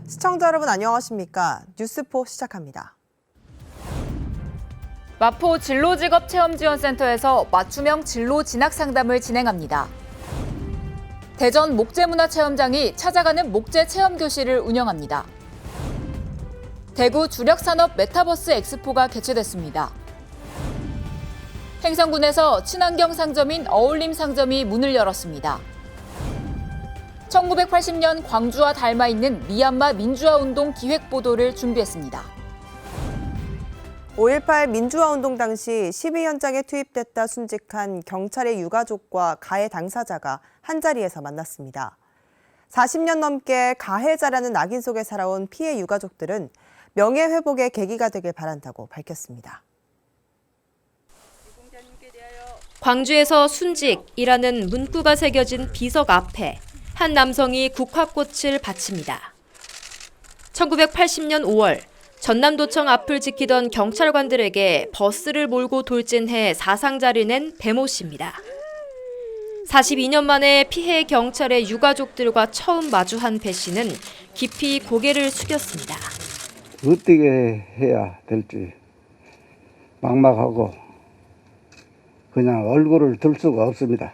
시청자 여러분 안녕하십니까? 뉴스포 시작합니다. 마포 진로직업체험지원센터에서 맞춤형 진로 진학 상담을 진행합니다. 대전 목재문화체험장이 찾아가는 목재 체험교실을 운영합니다. 대구 주력산업 메타버스 엑스포가 개최됐습니다. 행성군에서 친환경 상점인 어울림 상점이 문을 열었습니다. 1980년 광주와 닮아 있는 미얀마 민주화운동 기획보도를 준비했습니다. 5.18 민주화운동 당시 시위 현장에 투입됐다 순직한 경찰의 유가족과 가해 당사자가 한자리에서 만났습니다. 40년 넘게 가해자라는 낙인 속에 살아온 피해 유가족들은 명예회복의 계기가 되길 바란다고 밝혔습니다. 광주에서 순직이라는 문구가 새겨진 비석 앞에 한 남성이 국화꽃을 바칩니다. 1980년 5월 전남도청 앞을 지키던 경찰관들에게 버스를 몰고 돌진해 사상자를 낸 배모 씨입니다. 42년 만에 피해 경찰의 유가족들과 처음 마주한 배 씨는 깊이 고개를 숙였습니다. 어떻게 해야 될지 막막하고 그냥 얼굴을 들 수가 없습니다.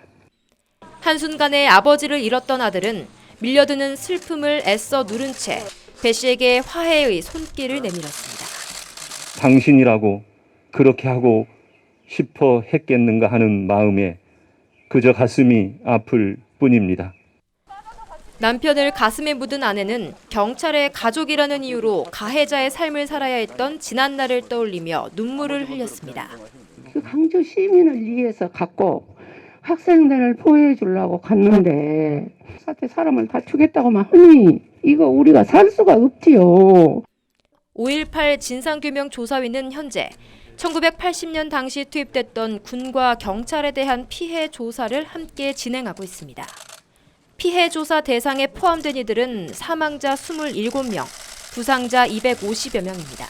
한순간에 아버지를 잃었던 아들은 밀려드는 슬픔을 애써 누른 채 배 씨에게 화해의 손길을 내밀었습니다. 당신이라고 그렇게 하고 싶어 했겠는가 하는 마음에 그저 가슴이 아플 뿐입니다. 남편을 가슴에 묻은 아내는 경찰의 가족이라는 이유로 가해자의 삶을 살아야 했던 지난날을 떠올리며 눈물을 흘렸습니다. 그 광주 시민을 위해서 갔고 학생들을 보호해 주려고 갔는데 사태 사람을 다 죽였다고만 하니 이거 우리가 살 수가 없지요. 5.18 진상규명조사위는 현재 1980년 당시 투입됐던 군과 경찰에 대한 피해 조사를 함께 진행하고 있습니다. 피해 조사 대상에 포함된 이들은 사망자 27명, 부상자 250여 명입니다.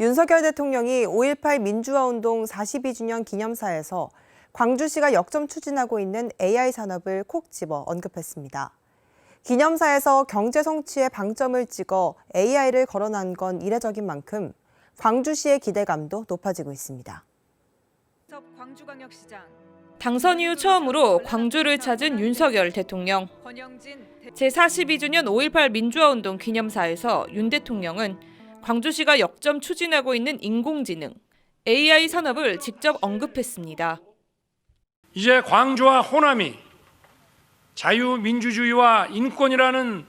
윤석열 대통령이 5.18 민주화운동 42주년 기념사에서 광주시가 역점 추진하고 있는 AI 산업을 콕 집어 언급했습니다. 기념사에서 경제 성취에 방점을 찍어 AI를 거론한 건 이례적인 만큼 광주시의 기대감도 높아지고 있습니다. 당선 이후 처음으로 광주를 찾은 윤석열 대통령. 제42주년 5.18 민주화운동 기념사에서 윤 대통령은 광주시가 역점 추진하고 있는 인공지능, AI 산업을 직접 언급했습니다. 이제 광주와 호남이 자유민주주의와 인권이라는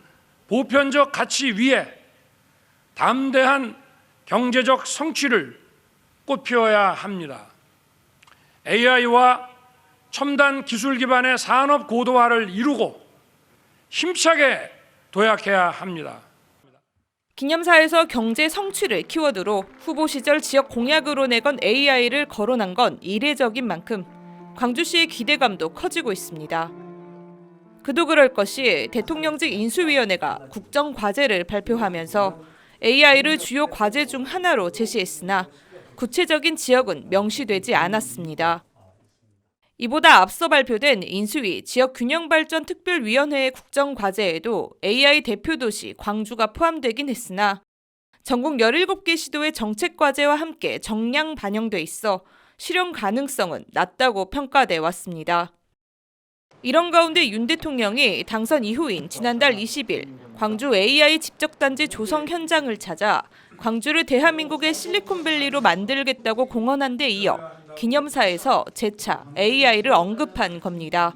보편적 가치 위에 담대한 경제적 성취를 꽃피워야 합니다. AI와 첨단 기술 기반의 산업 고도화를 이루고 힘차게 도약해야 합니다. 기념사에서 경제 성취를 키워드로 후보 시절 지역 공약으로 내건 AI를 거론한 건 이례적인 만큼 광주시의 기대감도 커지고 있습니다. 그도 그럴 것이 대통령직 인수위원회가 국정과제를 발표하면서 AI를 주요 과제 중 하나로 제시했으나 구체적인 지역은 명시되지 않았습니다. 이보다 앞서 발표된 인수위 지역균형발전특별위원회의 국정과제에도 AI 대표도시 광주가 포함되긴 했으나 전국 17개 시도의 정책과제와 함께 정량 반영돼 있어 실현 가능성은 낮다고 평가돼 왔습니다. 이런 가운데 윤 대통령이 당선 이후인 지난달 20일 광주 AI 집적단지 조성 현장을 찾아 광주를 대한민국의 실리콘밸리로 만들겠다고 공언한 데 이어 기념사에서 재차 AI를 언급한 겁니다.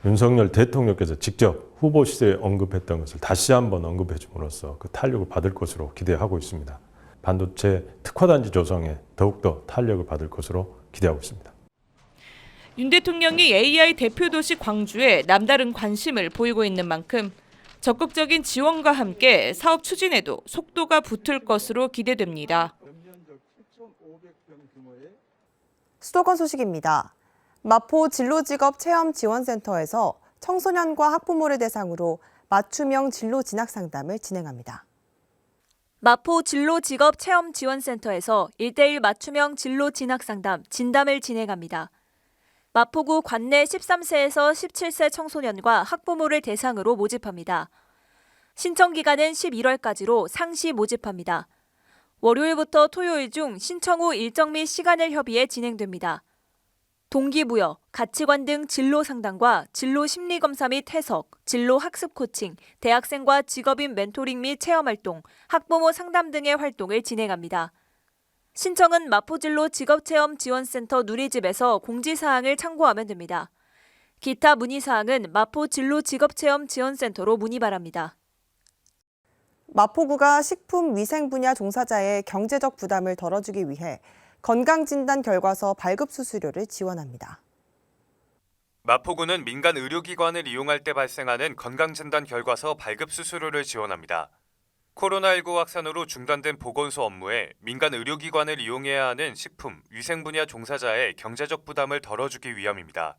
윤석열 대통령께서 직접 후보 시대에 언급했던 것을 다시 한번 언급해 줌으로써 그 탄력을 받을 것으로 기대하고 있습니다. 반도체 특화단지 조성에 더욱더 탄력을 받을 것으로 기대하고 있습니다. 윤 대통령이 AI 대표도시 광주에 남다른 관심을 보이고 있는 만큼 적극적인 지원과 함께 사업 추진에도 속도가 붙을 것으로 기대됩니다. 수도권 소식입니다. 마포 진로직업체험지원센터에서 청소년과 학부모를 대상으로 맞춤형 진로 진학 상담을 진행합니다. 마포 진로직업체험지원센터에서 1:1 맞춤형 진로 진학 상담 진담을 진행합니다. 마포구 관내 13세에서 17세 청소년과 학부모를 대상으로 모집합니다. 신청 기간은 11월까지로 상시 모집합니다. 월요일부터 토요일 중 신청 후 일정 및 시간을 협의해 진행됩니다. 동기부여, 가치관 등 진로 상담과 진로 심리 검사 및 해석, 진로 학습 코칭, 대학생과 직업인 멘토링 및 체험 활동, 학부모 상담 등의 활동을 진행합니다. 신청은 마포진로 직업체험 지원센터 누리집에서 공지사항을 참고하면 됩니다. 기타 문의사항은 마포진로 직업체험 지원센터로 문의 바랍니다. 마포구가 식품 위생 분야 종사자의 경제적 부담을 덜어주기 위해 건강진단 결과서 발급 수수료를 지원합니다. 마포구는 민간 의료기관을 이용할 때 발생하는 건강진단 결과서 발급 수수료를 지원합니다. 코로나19 확산으로 중단된 보건소 업무에 민간 의료기관을 이용해야 하는 식품, 위생 분야 종사자의 경제적 부담을 덜어주기 위함입니다.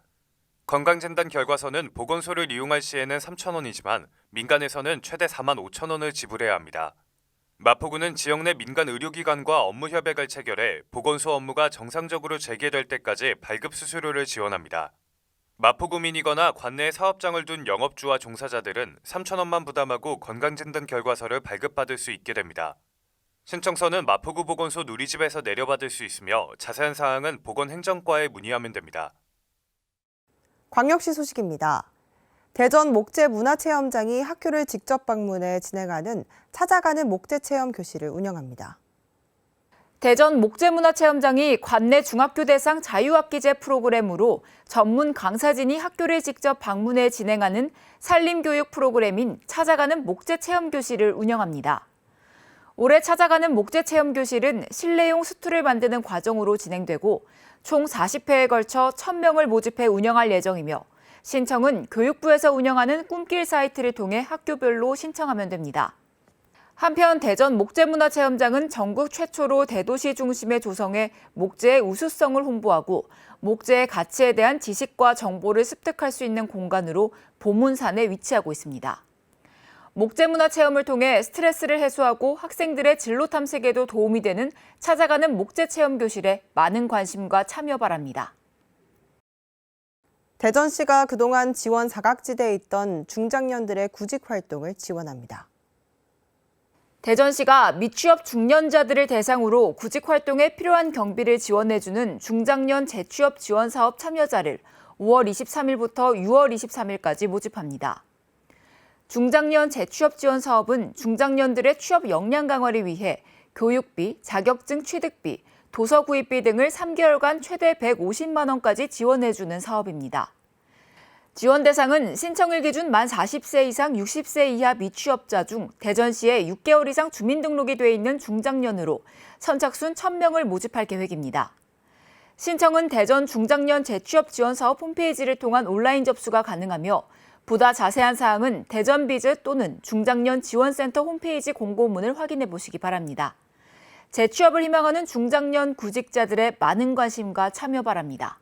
건강진단 결과서는 보건소를 이용할 시에는 3,000원이지만 민간에서는 최대 45,000원을 지불해야 합니다. 마포구는 지역 내 민간 의료기관과 업무 협약을 체결해 보건소 업무가 정상적으로 재개될 때까지 발급 수수료를 지원합니다. 마포구민이거나 관내에 사업장을 둔 영업주와 종사자들은 3,000원만 부담하고 건강진단 결과서를 발급받을 수 있게 됩니다. 신청서는 마포구 보건소 누리집에서 내려받을 수 있으며 자세한 사항은 보건행정과에 문의하면 됩니다. 광역시 소식입니다. 대전 목재문화체험장이 학교를 직접 방문해 진행하는 찾아가는 목재체험 교실을 운영합니다. 대전 목재문화체험장이 관내 중학교 대상 자유학기제 프로그램으로 전문 강사진이 학교를 직접 방문해 진행하는 산림교육 프로그램인 찾아가는 목재체험교실을 운영합니다. 올해 찾아가는 목재체험교실은 실내용 스툴을 만드는 과정으로 진행되고 총 40회에 걸쳐 1,000명을 모집해 운영할 예정이며 신청은 교육부에서 운영하는 꿈길 사이트를 통해 학교별로 신청하면 됩니다. 한편 대전 목재문화체험장은 전국 최초로 대도시 중심의 조성에 목재의 우수성을 홍보하고 목재의 가치에 대한 지식과 정보를 습득할 수 있는 공간으로 보문산에 위치하고 있습니다. 목재문화체험을 통해 스트레스를 해소하고 학생들의 진로 탐색에도 도움이 되는 찾아가는 목재체험교실에 많은 관심과 참여 바랍니다. 대전시가 그동안 지원 사각지대에 있던 중장년들의 구직 활동을 지원합니다. 대전시가 미취업 중년자들을 대상으로 구직 활동에 필요한 경비를 지원해주는 중장년 재취업 지원 사업 참여자를 5월 23일부터 6월 23일까지 모집합니다. 중장년 재취업 지원 사업은 중장년들의 취업 역량 강화를 위해 교육비, 자격증 취득비, 도서 구입비 등을 3개월간 최대 150만 원까지 지원해주는 사업입니다. 지원 대상은 신청일 기준 만 40세 이상 60세 이하 미취업자 중 대전시에 6개월 이상 주민등록이 돼 있는 중장년으로 선착순 1,000명을 모집할 계획입니다. 신청은 대전 중장년 재취업 지원 사업 홈페이지를 통한 온라인 접수가 가능하며 보다 자세한 사항은 대전비즈 또는 중장년 지원센터 홈페이지 공고문을 확인해 보시기 바랍니다. 재취업을 희망하는 중장년 구직자들의 많은 관심과 참여 바랍니다.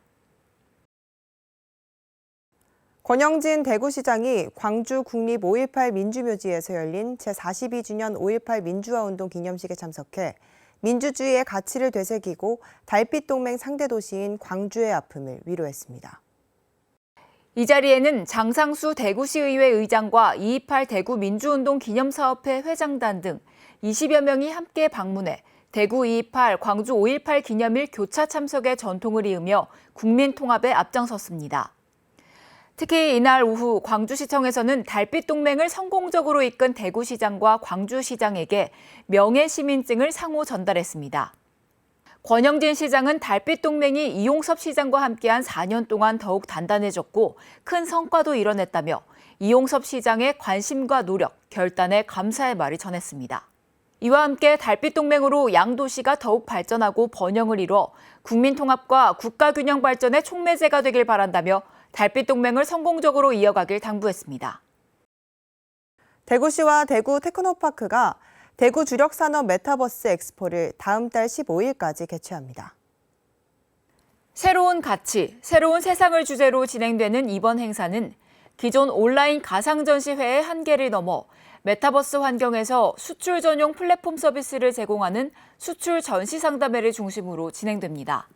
권영진 대구시장이 광주 국립 5.18 민주묘지에서 열린 제42주년 5.18 민주화운동 기념식에 참석해 민주주의의 가치를 되새기고 달빛 동맹 상대 도시인 광주의 아픔을 위로했습니다. 이 자리에는 장상수 대구시의회 의장과 2.28 대구 민주운동 기념사업회 회장단 등 20여 명이 함께 방문해 대구 2.28 광주 5.18 기념일 교차 참석의 전통을 이으며 국민 통합에 앞장섰습니다. 특히 이날 오후 광주시청에서는 달빛 동맹을 성공적으로 이끈 대구시장과 광주시장에게 명예시민증을 상호 전달했습니다. 권영진 시장은 달빛 동맹이 이용섭 시장과 함께한 4년 동안 더욱 단단해졌고 큰 성과도 이뤄냈다며 이용섭 시장의 관심과 노력, 결단에 감사의 말을 전했습니다. 이와 함께 달빛 동맹으로 양도시가 더욱 발전하고 번영을 이뤄 국민 통합과 국가 균형 발전의 촉매제가 되길 바란다며 달빛 동맹을 성공적으로 이어가길 당부했습니다. 대구시와 대구 테크노파크가 대구 주력산업 메타버스 엑스포를 다음 달 15일까지 개최합니다. 새로운 가치, 새로운 세상을 주제로 진행되는 이번 행사는 기존 온라인 가상전시회의 한계를 넘어 메타버스 환경에서 수출 전용 플랫폼 서비스를 제공하는 수출 전시 상담회를 중심으로 진행됩니다.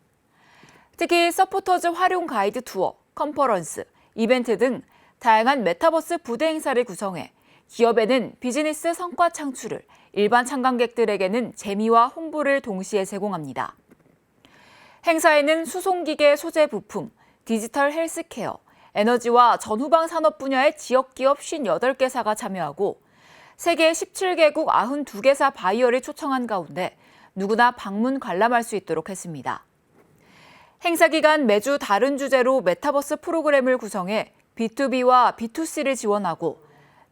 특히 서포터즈 활용 가이드 투어, 컨퍼런스, 이벤트 등 다양한 메타버스 부대 행사를 구성해 기업에는 비즈니스 성과 창출을, 일반 참관객들에게는 재미와 홍보를 동시에 제공합니다. 행사에는 수송기계 소재 부품, 디지털 헬스케어, 에너지와 전후방 산업 분야의 지역기업 58개사가 참여하고 세계 17개국 92개사 바이어를 초청한 가운데 누구나 방문 관람할 수 있도록 했습니다. 행사 기간 매주 다른 주제로 메타버스 프로그램을 구성해 B2B와 B2C를 지원하고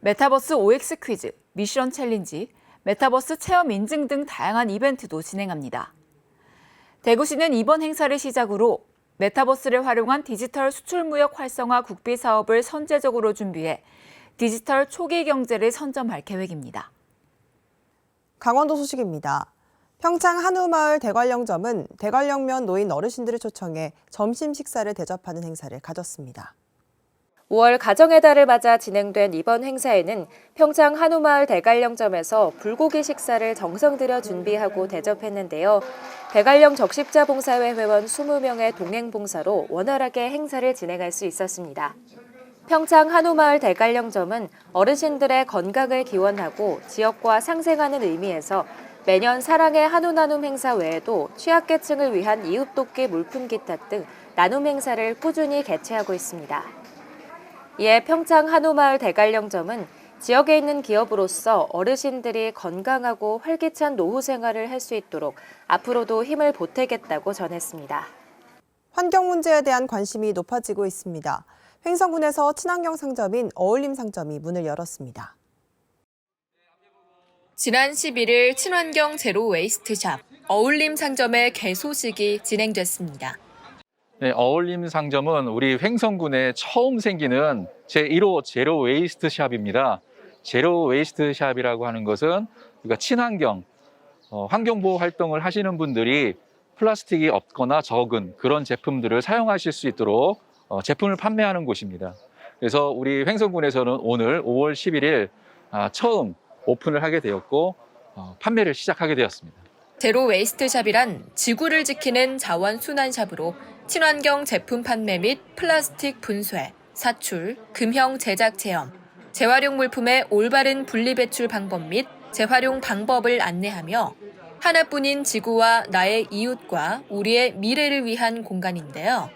메타버스 OX 퀴즈, 미션 챌린지, 메타버스 체험 인증 등 다양한 이벤트도 진행합니다. 대구시는 이번 행사를 시작으로 메타버스를 활용한 디지털 수출무역 활성화 국비 사업을 선제적으로 준비해 디지털 초기 경제를 선점할 계획입니다. 강원도 소식입니다. 평창 한우마을 대관령점은 대관령면 노인 어르신들을 초청해 점심 식사를 대접하는 행사를 가졌습니다. 5월 가정의 달을 맞아 진행된 이번 행사에는 평창 한우마을 대관령점에서 불고기 식사를 정성 들여 준비하고 대접했는데요. 대관령 적십자 봉사회 회원 20명의 동행 봉사로 원활하게 행사를 진행할 수 있었습니다. 평창 한우마을 대관령점은 어르신들의 건강을 기원하고 지역과 상생하는 의미에서 매년 사랑의 한우 나눔 행사 외에도 취약계층을 위한 이웃돕기 물품 기탁 등 나눔 행사를 꾸준히 개최하고 있습니다. 이에 평창 한우마을 대관령점은 지역에 있는 기업으로서 어르신들이 건강하고 활기찬 노후 생활을 할 수 있도록 앞으로도 힘을 보태겠다고 전했습니다. 환경 문제에 대한 관심이 높아지고 있습니다. 횡성군에서 친환경 상점인 어울림 상점이 문을 열었습니다. 지난 11일 친환경 제로 웨이스트샵 어울림 상점의 개소식이 진행됐습니다. 네, 어울림 상점은 우리 횡성군에 처음 생기는 제1호 제로 웨이스트 샵입니다. 제로 웨이스트 샵이라고 하는 것은 우리가 친환경, 환경보호 활동을 하시는 분들이 플라스틱이 없거나 적은 그런 제품들을 사용하실 수 있도록 제품을 판매하는 곳입니다. 그래서 우리 횡성군에서는 오늘 5월 11일 처음 오픈을 하게 되었고 판매를 시작하게 되었습니다. 제로 웨이스트샵이란 지구를 지키는 자원순환샵으로 친환경 제품 판매 및 플라스틱 분쇄, 사출, 금형 제작 체험, 재활용 물품의 올바른 분리배출 방법 및 재활용 방법을 안내하며 하나뿐인 지구와 나의 이웃과 우리의 미래를 위한 공간인데요.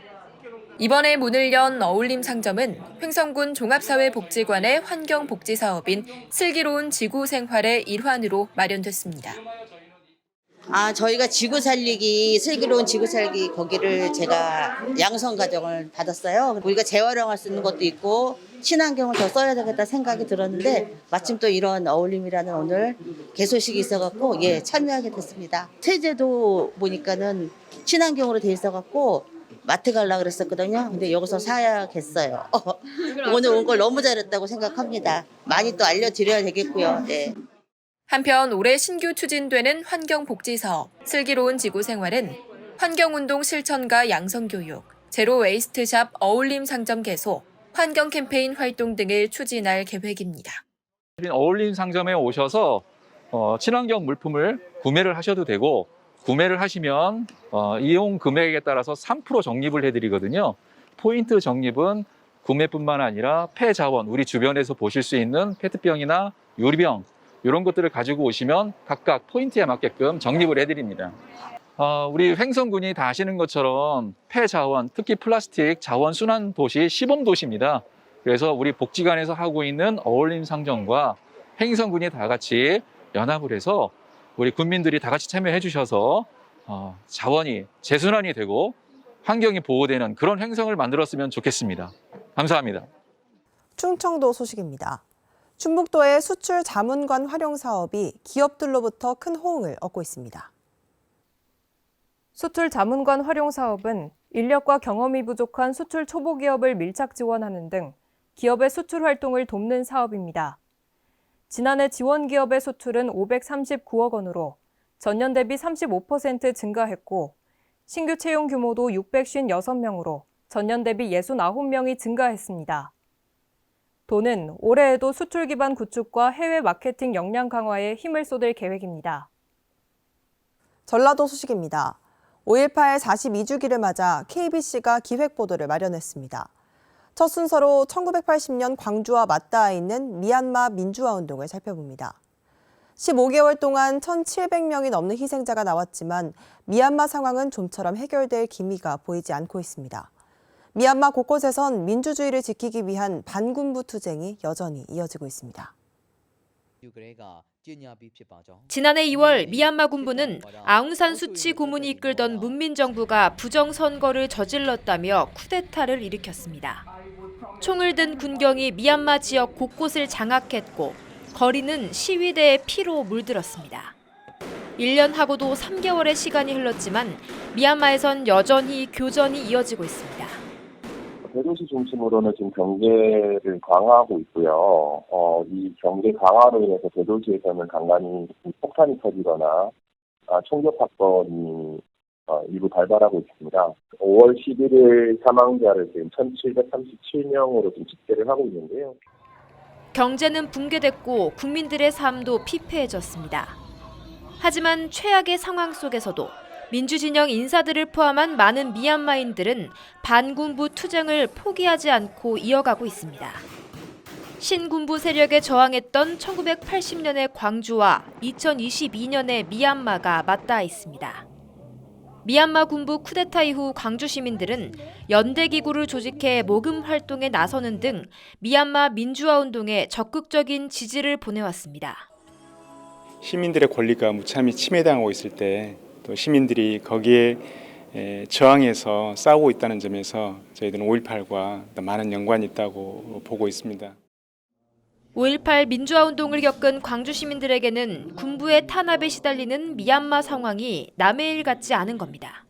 이번에 문을 연 어울림 상점은 횡성군 종합사회복지관의 환경복지 사업인 슬기로운 지구 생활의 일환으로 마련됐습니다. 저희가 지구 살리기, 슬기로운 지구 살기 거기를 제가 양성 과정을 받았어요. 우리가 재활용할 수 있는 것도 있고 친환경을 더 써야 되겠다 생각이 들었는데 마침 또 이런 어울림이라는 오늘 개소식이 있어갖고 참여하게 됐습니다. 세제도 보니까는 친환경으로 돼 있어갖고 마트 가려고 그랬었거든요. 근데 여기서 사야겠어요. 오늘 온 걸 너무 잘했다고 생각합니다. 많이 또 알려드려야 되겠고요. 네. 한편 올해 신규 추진되는 환경복지사업 슬기로운 지구생활은 환경운동 실천과 양성교육, 제로 웨이스트샵 어울림 상점 개소, 환경 캠페인 활동 등을 추진할 계획입니다. 어울림 상점에 오셔서 친환경 물품을 구매를 하셔도 되고 구매를 하시면 이용 금액에 따라서 3% 적립을 해드리거든요. 포인트 적립은 구매뿐만 아니라 폐자원, 우리 주변에서 보실 수 있는 페트병이나 유리병 이런 것들을 가지고 오시면 각각 포인트에 맞게끔 적립을 해드립니다. 우리 횡성군이 다 아시는 것처럼 폐자원, 특히 플라스틱 자원 순환 도시 시범 도시입니다. 그래서 우리 복지관에서 하고 있는 어울림 상점과 횡성군이 다 같이 연합을 해서 우리 군민들이 다 같이 참여해 주셔서 자원이 재순환이 되고 환경이 보호되는 그런 횡성을 만들었으면 좋겠습니다. 감사합니다. 충청도 소식입니다. 충북도의 수출 자문관 활용 사업이 기업들로부터 큰 호응을 얻고 있습니다. 수출 자문관 활용 사업은 인력과 경험이 부족한 수출 초보 기업을 밀착 지원하는 등 기업의 수출 활동을 돕는 사업입니다. 지난해 지원 기업의 수출은 539억 원으로 전년 대비 35% 증가했고 신규 채용 규모도 656명으로 전년 대비 69명이 증가했습니다. 도는 올해에도 수출 기반 구축과 해외 마케팅 역량 강화에 힘을 쏟을 계획입니다. 전라도 소식입니다. 5.18 42주기를 맞아 KBC가 기획보도를 마련했습니다. 첫 순서로 1980년 광주와 맞닿아 있는 미얀마 민주화운동을 살펴봅니다. 15개월 동안 1,700명이 넘는 희생자가 나왔지만 미얀마 상황은 좀처럼 해결될 기미가 보이지 않고 있습니다. 미얀마 곳곳에선 민주주의를 지키기 위한 반군부 투쟁이 여전히 이어지고 있습니다. 지난해 2월 미얀마 군부는 아웅산 수치 고문이 이끌던 문민정부가 부정선거를 저질렀다며 쿠데타를 일으켰습니다. 총을 든 군경이 미얀마 지역 곳곳을 장악했고 거리는 시위대의 피로 물들었습니다. 1년하고도 3개월의 시간이 흘렀지만 미얀마에선 여전히 교전이 이어지고 있습니다. 대도시 중심으로는 지금 경계를 강화하고 있고요. 이 경계 강화로 인해서 대도시에서는 간간히 폭탄이 터지거나 총격 사건이 일부 발발하고 있습니다. 5월 11일 사망자를 지금 1,737명으로 지금 집계를 하고 있는데요. 경제는 붕괴됐고 국민들의 삶도 피폐해졌습니다. 하지만 최악의 상황 속에서도 민주진영 인사들을 포함한 많은 미얀마인들은 반군부 투쟁을 포기하지 않고 이어가고 있습니다. 신군부 세력에 저항했던 1980년의 광주와 2022년의 미얀마가 맞닿아 있습니다. 미얀마 군부 쿠데타 이후 광주 시민들은 연대기구를 조직해 모금 활동에 나서는 등 미얀마 민주화 운동에 적극적인 지지를 보내왔습니다. 시민들의 권리가 무참히 침해당하고 있을 때 또 시민들이 거기에 저항해서 싸우고 있다는 점에서 저희들은 5.18과 많은 연관이 있다고 보고 있습니다. 5.18 민주화 운동을 겪은 광주 시민들에게는 군부의 탄압에 시달리는 미얀마 상황이 남의 일 같지 않은 겁니다.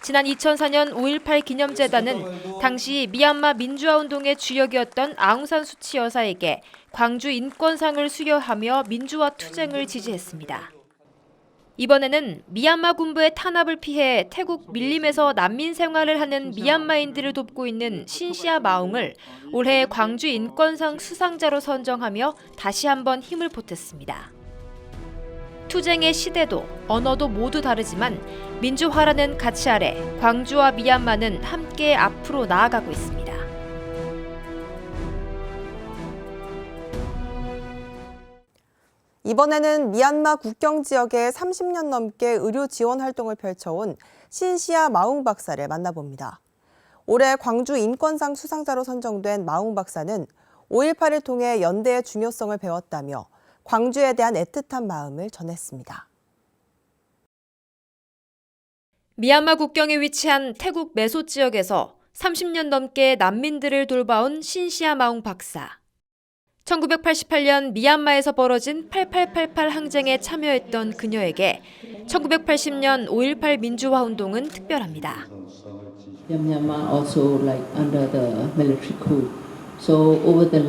지난 2004년 5.18 기념재단은 당시 미얀마 민주화 운동의 주역이었던 아웅산 수치 여사에게 광주 인권상을 수여하며 민주화 투쟁을 지지했습니다. 이번에는 미얀마 군부의 탄압을 피해 태국 밀림에서 난민 생활을 하는 미얀마인들을 돕고 있는 신시아 마웅을 올해 광주 인권상 수상자로 선정하며 다시 한번 힘을 보탰습니다. 투쟁의 시대도 언어도 모두 다르지만 민주화라는 가치 아래 광주와 미얀마는 함께 앞으로 나아가고 있습니다. 이번에는 미얀마 국경 지역에 30년 넘게 의료 지원 활동을 펼쳐온 신시아 마웅 박사를 만나봅니다. 올해 광주 인권상 수상자로 선정된 마웅 박사는 5.18을 통해 연대의 중요성을 배웠다며 광주에 대한 애틋한 마음을 전했습니다. 미얀마 국경에 위치한 태국 메소 지역에서 30년 넘게 난민들을 돌봐온 신시아 마웅 박사. 1988년 미얀마에서 벌어진 8888 항쟁에 참여했던 그녀에게 1980년 5.18 민주화 운동은 특별합니다. Myanmar also like under the military coup. So over the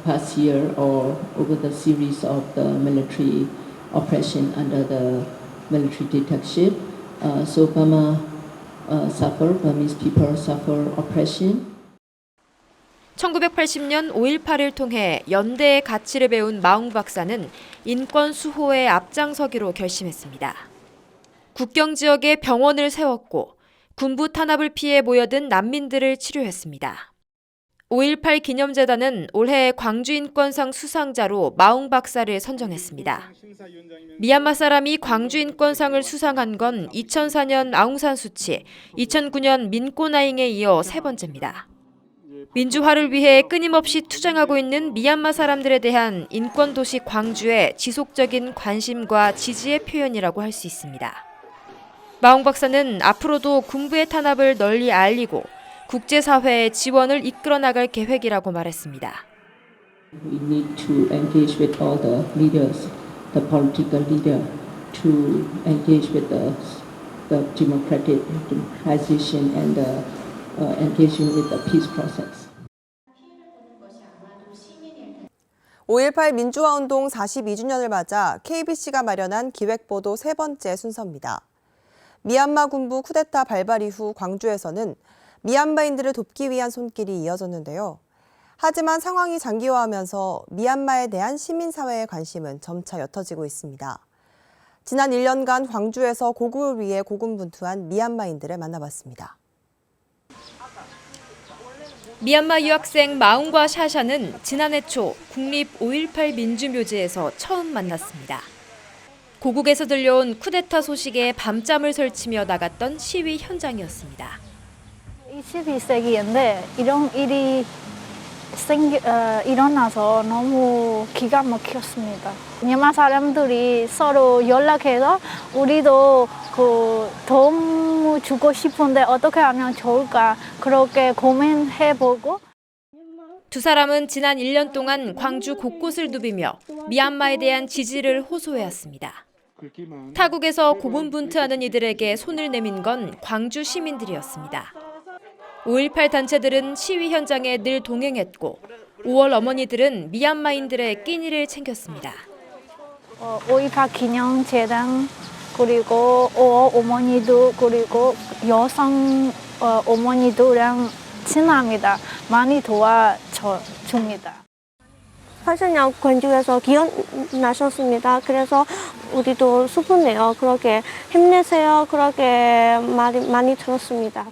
past year or over the series of the military oppression under the military dictatorship, so Burmese people suffer oppression. 1980년 5.18을 통해 연대의 가치를 배운 마웅 박사는 인권 수호에 앞장서기로 결심했습니다. 국경 지역에 병원을 세웠고 군부 탄압을 피해 모여든 난민들을 치료했습니다. 5.18 기념재단은 올해 광주인권상 수상자로 마웅 박사를 선정했습니다. 미얀마 사람이 광주인권상을 수상한 건 2004년 아웅산 수치, 2009년 민꼬나잉에 이어 세 번째입니다. 민주화를 위해 끊임없이 투쟁하고 있는 미얀마 사람들에 대한 인권도시 광주의 지속적인 관심과 지지의 표현이라고 할 수 있습니다. 마웅 박사는 앞으로도 군부의 탄압을 널리 알리고 국제사회의 지원을 이끌어 나갈 계획이라고 말했습니다. We need to engage with all the leaders, the political leader, to engage with the democratic transition and engaging with the peace process. 5.18 민주화운동 42주년을 맞아 KBC가 마련한 기획보도 세 번째 순서입니다. 미얀마 군부 쿠데타 발발 이후 광주에서는 미얀마인들을 돕기 위한 손길이 이어졌는데요. 하지만 상황이 장기화하면서 미얀마에 대한 시민사회의 관심은 점차 옅어지고 있습니다. 지난 1년간 광주에서 고국을 위해 고군분투한 미얀마인들을 만나봤습니다. 미얀마 유학생 마웅과 샤샤는 지난해 초 국립 5.18 민주묘지에서 처음 만났습니다. 고국에서 들려온 쿠데타 소식에 밤잠을 설치며 나갔던 시위 현장이었습니다. 22세기인데 이런 일이 일어나서 너무 기가 막혔습니다. 미얀마 사람들이 서로 연락해서 우리도 도움 주고 싶은데 어떻게 하면 좋을까 그렇게 고민해보고. 두 사람은 지난 1년 동안 광주 곳곳을 누비며 미얀마에 대한 지지를 호소해왔습니다. 타국에서 고군분투하는 이들에게 손을 내민 건 광주 시민들이었습니다. 5.18 단체들은 시위 현장에 늘 동행했고 5월 어머니들은 미얀마인들의 끼니를 챙겼습니다. 5.18 기념재단 그리고 5월 어머니도 그리고 여성 어머니들이랑 친합니다. 많이 도와줍니다. 80년 광주에서 기억나셨습니다. 그래서 우리도 슬프네요. 그렇게 힘내세요. 그렇게 많이 들었습니다.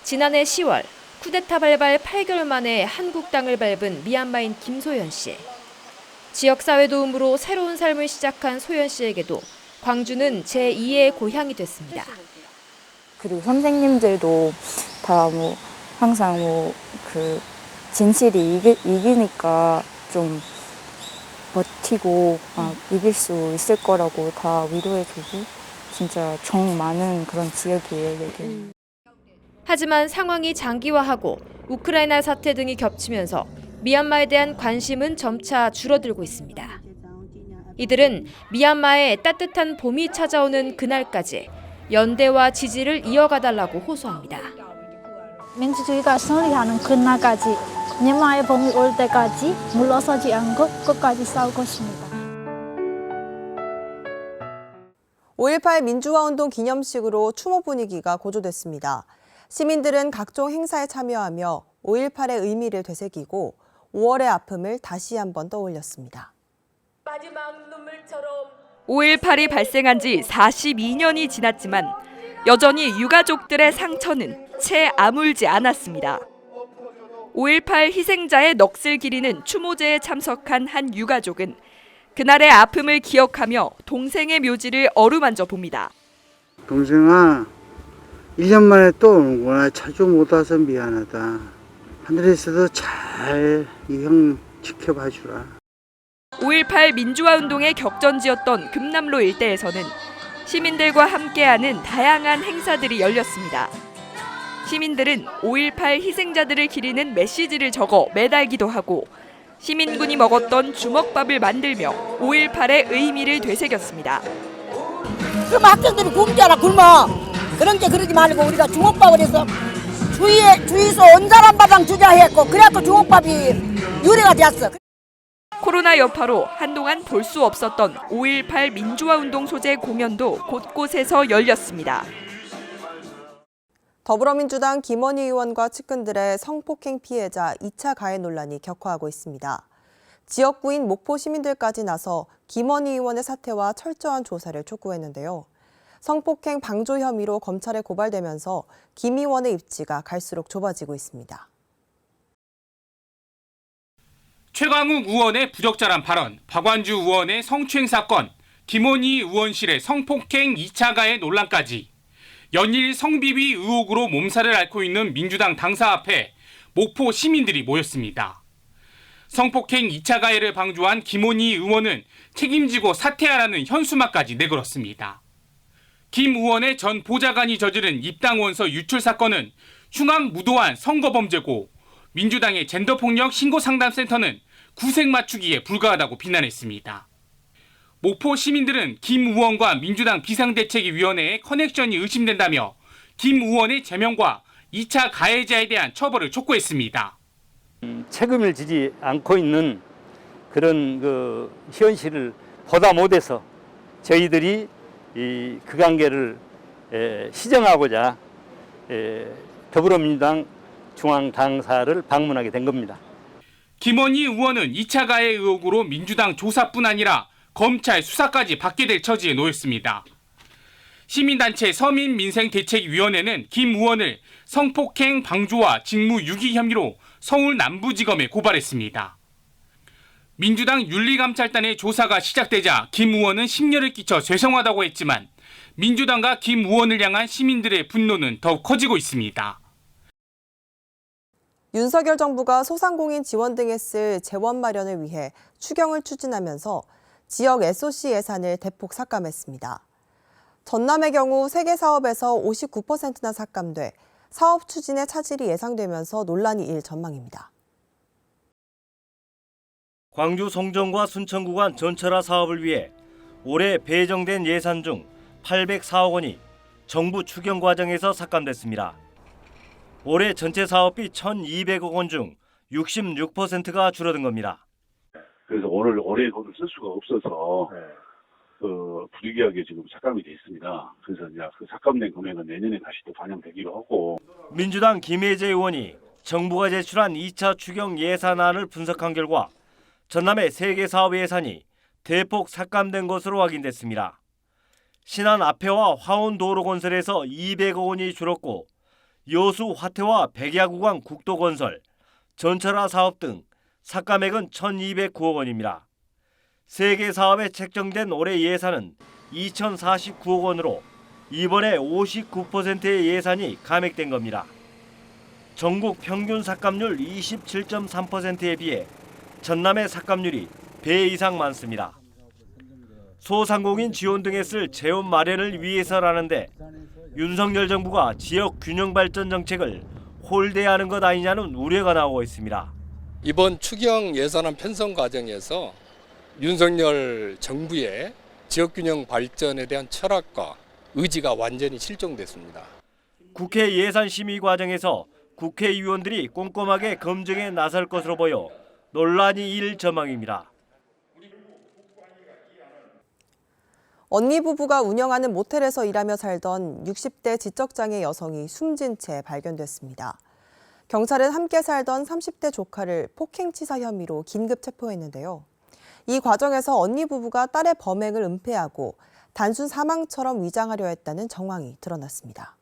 지난해 10월 쿠데타 발발 8개월 만에 한국 땅을 밟은 미얀마인 김소연 씨. 지역사회 도움으로 새로운 삶을 시작한 소연 씨에게도 광주는 제2의 고향이 됐습니다. 그리고 선생님들도 다 항상 진실이 이기니까 좀 버티고 이길 수 있을 거라고 다 위로해주고 진짜 정 많은 그런 지역이에요, 여기. 하지만 상황이 장기화하고 우크라이나 사태 등이 겹치면서 미얀마에 대한 관심은 점차 줄어들고 있습니다. 이들은 미얀마에 따뜻한 봄이 찾아오는 그날까지 연대와 지지를 이어가달라고 호소합니다. 민주주의가 승리하는 그날까지 미얀마의 봄이 올 때까지 물러서지 않고 끝까지 싸울 것입니다. 5.18 민주화운동 기념식으로 추모 분위기가 고조됐습니다. 시민들은 각종 행사에 참여하며 5.18의 의미를 되새기고 5월의 아픔을 다시 한번 떠올렸습니다. 5.18이 발생한 지 42년이 지났지만 여전히 유가족들의 상처는 채 아물지 않았습니다. 5.18 희생자의 넋을 기리는 추모제에 참석한 한 유가족은 그날의 아픔을 기억하며 동생의 묘지를 어루만져 봅니다. 동생아, 1년 만에 또 오는구나. 자주 못 와서 미안하다. 하늘에서도 잘 이 형 지켜봐 주라. 5.18 민주화운동의 격전지였던 금남로 일대에서는 시민들과 함께하는 다양한 행사들이 열렸습니다. 시민들은 5.18 희생자들을 기리는 메시지를 적어 매달기도 하고 시민군이 먹었던 주먹밥을 만들며 5.18의 의미를 되새겼습니다. 그럼 학생들이 굶잖아, 굶어. 그런 게 그러지 말고 우리가 주먹밥을 해서 주위에서 온사람바당 주자 했고 그래갖고 주먹밥이 유래가 됐어. 코로나 여파로 한동안 볼 수 없었던 5.18 민주화운동 소재 공연도 곳곳에서 열렸습니다. 더불어민주당 김원희 의원과 측근들의 성폭행 피해자 2차 가해 논란이 격화하고 있습니다. 지역구인 목포 시민들까지 나서 김원희 의원의 사퇴와 철저한 조사를 촉구했는데요. 성폭행 방조 혐의로 검찰에 고발되면서 김 의원의 입지가 갈수록 좁아지고 있습니다. 최광욱 의원의 부적절한 발언, 박완주 의원의 성추행 사건, 김원희 의원실의 성폭행 2차 가해 논란까지 연일 성비위 의혹으로 몸살을 앓고 있는 민주당 당사 앞에 목포 시민들이 모였습니다. 성폭행 2차 가해를 방조한 김원희 의원은 책임지고 사퇴하라는 현수막까지 내걸었습니다. 김 의원의 전 보좌관이 저지른 입당원서 유출 사건은 흉악무도한 선거범죄고 민주당의 젠더폭력 신고상담센터는 구색 맞추기에 불과하다고 비난했습니다. 목포 시민들은 김 의원과 민주당 비상대책위원회의 커넥션이 의심된다며 김 의원의 제명과 2차 가해자에 대한 처벌을 촉구했습니다. 책임을 지지 않고 있는 그런 현실을 보다 못해서 저희들이 그 관계를 시정하고자 더불어민주당 중앙당사를 방문하게 된 겁니다. 김원희 의원은 2차 가해 의혹으로 민주당 조사뿐 아니라 검찰 수사까지 받게 될 처지에 놓였습니다. 시민단체 서민민생대책위원회는 김 의원을 성폭행 방조와 직무유기 혐의로 서울 남부지검에 고발했습니다. 민주당 윤리감찰단의 조사가 시작되자 김 의원은 심려를 끼쳐 죄송하다고 했지만 민주당과 김 의원을 향한 시민들의 분노는 더욱 커지고 있습니다. 윤석열 정부가 소상공인 지원 등에 쓸 재원 마련을 위해 추경을 추진하면서 지역 SOC 예산을 대폭 삭감했습니다. 전남의 경우 3개 사업에서 59%나 삭감돼 사업 추진에 차질이 예상되면서 논란이 일 전망입니다. 광주 송정과 순천 구간 전철화 사업을 위해 올해 배정된 예산 중 804억 원이 정부 추경 과정에서 삭감됐습니다. 올해 전체 사업비 1,200억 원 중 66%가 줄어든 겁니다. 그래서 올해 돈을 쓸 수가 없어서 부득이하게 지금 삭감이 돼 있습니다. 그래서 이제 그 삭감된 금액은 내년에 다시 또 반영되기로 하고. 민주당 김혜재 의원이 정부가 제출한 2차 추경 예산안을 분석한 결과 전남의 3개 사업 예산이 대폭 삭감된 것으로 확인됐습니다. 신안 앞회와 화원 도로 건설에서 200억 원이 줄었고 여수 화태와 백야구간 국도 건설, 전철화 사업 등 삭감액은 1,209억 원입니다. 3개 사업에 책정된 올해 예산은 2,049억 원으로 이번에 59%의 예산이 감액된 겁니다. 전국 평균 삭감률 27.3%에 비해 전남의 삭감률이 배 이상 많습니다. 소상공인 지원 등에 쓸 재원 마련을 위해서라는데 윤석열 정부가 지역 균형 발전 정책을 홀대하는 것 아니냐는 우려가 나오고 있습니다. 이번 추경 예산안 편성 과정에서 윤석열 정부의 지역균형 발전에 대한 철학과 의지가 완전히 실종됐습니다. 국회 예산심의 과정에서 국회의원들이 꼼꼼하게 검증에 나설 것으로 보여 논란이 일 전망입니다. 언니 부부가 운영하는 모텔에서 일하며 살던 60대 지적장애 여성이 숨진 채 발견됐습니다. 경찰은 함께 살던 30대 조카를 폭행치사 혐의로 긴급 체포했는데요. 이 과정에서 언니 부부가 딸의 범행을 은폐하고 단순 사망처럼 위장하려 했다는 정황이 드러났습니다.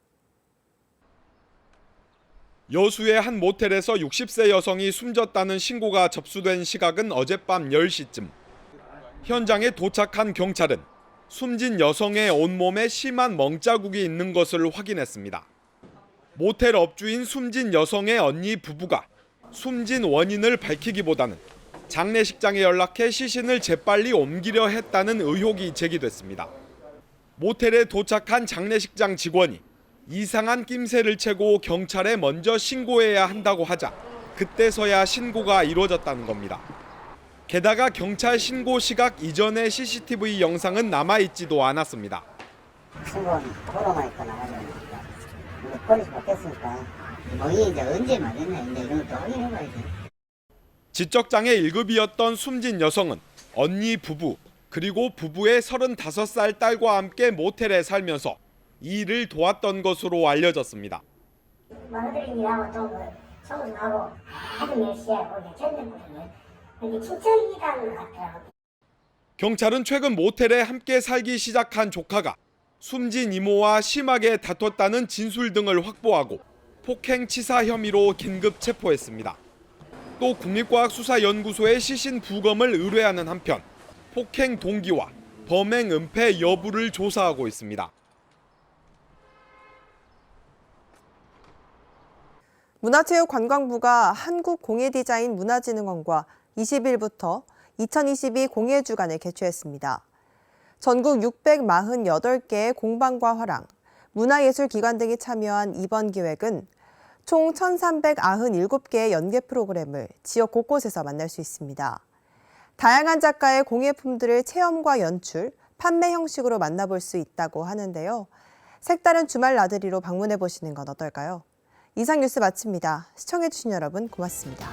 여수의 한 모텔에서 60세 여성이 숨졌다는 신고가 접수된 시각은 어젯밤 10시쯤. 현장에 도착한 경찰은 숨진 여성의 온몸에 심한 멍자국이 있는 것을 확인했습니다. 모텔 업주인 숨진 여성의 언니 부부가 숨진 원인을 밝히기보다는 장례식장에 연락해 시신을 재빨리 옮기려 했다는 의혹이 제기됐습니다. 모텔에 도착한 장례식장 직원이 이상한 낌새를 채고 경찰에 먼저 신고해야 한다고 하자 그때서야 신고가 이루어졌다는 겁니다. 게다가 경찰 신고 시각 이전의 CCTV 영상은 남아있지도 않았습니다. 신고는 보도만 있거나 하잖아요. 버리지 못했으니까 멍이 이제 언제 맞았냐 이제 이런 것도 확인해봐야지. 지적장애 1급이었던 숨진 여성은 언니 부부 그리고 부부의 35살 딸과 함께 모텔에 살면서 이 일을 도왔던 것으로 알려졌습니다. 며느리 일하고 또 청소하고 아주 열심히 하고 괜찮거든요. 근데 친척이라는 것 같아요. 경찰은 최근 모텔에 함께 살기 시작한 조카가 숨진 이모와 심하게 다퉜다는 진술 등을 확보하고 폭행치사 혐의로 긴급 체포했습니다. 또 국립과학수사연구소에 시신 부검을 의뢰하는 한편 폭행 동기와 범행 은폐 여부를 조사하고 있습니다. 문화체육관광부가 한국공예디자인 문화진흥원과 20일부터 2022 공예주간을 개최했습니다. 전국 648개의 공방과 화랑, 문화예술기관 등이 참여한 이번 기획은 총 1,397개의 연계 프로그램을 지역 곳곳에서 만날 수 있습니다. 다양한 작가의 공예품들을 체험과 연출, 판매 형식으로 만나볼 수 있다고 하는데요. 색다른 주말 나들이로 방문해 보시는 건 어떨까요? 이상 뉴스 마칩니다. 시청해주신 여러분 고맙습니다.